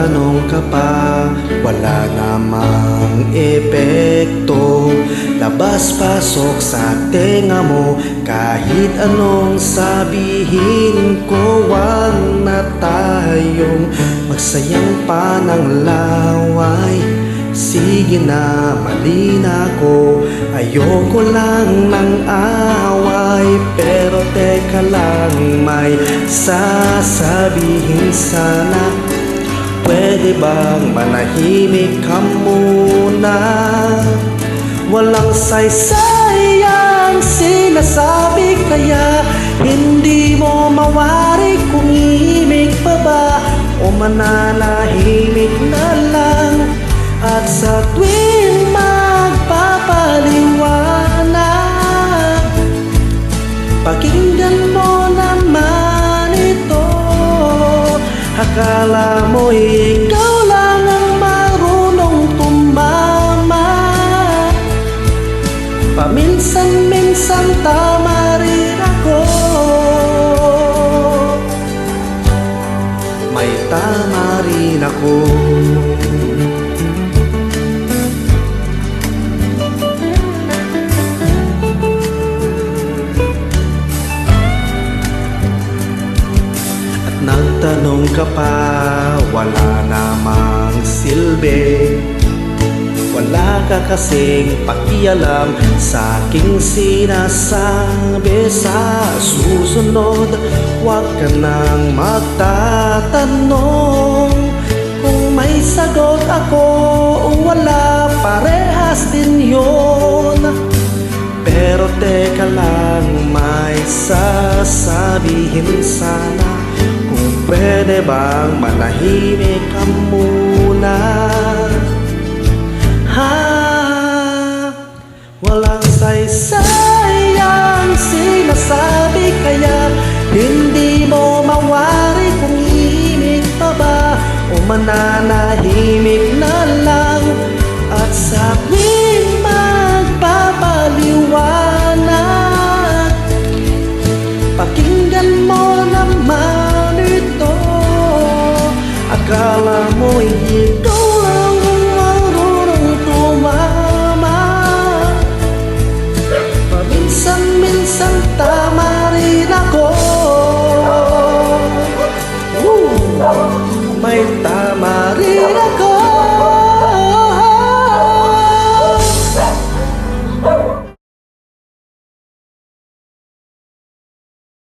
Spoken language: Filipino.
nagtanong ka pa, wala namang epekto. Labas-pasok sa tenga mo, kahit anong sabihin ko. Wag na tayong magsayang pa ng laway. Sige na, mali na ko, ayoko lang ng away. Pero teka lang, may sasabihin sana. Pwede bang manahimik ka muna? Walang saysay ang sinasabi, kaya hindi mo mawari kung imik pa ba o mananahimik na lang. At sa tuwing magpapaliwanag, pakinggan mo naman ito. Akala mo ikaw lang ang marunong tumama. Paminsan-minsan tama rin ako. May tama rin ako. Nagtanong ka pa, wala namang silbi. Wala ka kasing pakialam sa aking sinasabi. Sa susunod, huwag ka nang magtatanong. Kung may sagot ako o wala, parehas din yun. Pero teka lang, may sasabihin sana. Pwede bang manahimik ka muna? Ha? Walang saysay ang sinasabi, kaya hindi mo mawari kung imik pa ba o mananahimik na lang. At sa tuwing magpapaliwanag, pakinggan mo naman. Akala mo ikaw lang ang marunong tumama. Paminsan-minsan tama rin ako. May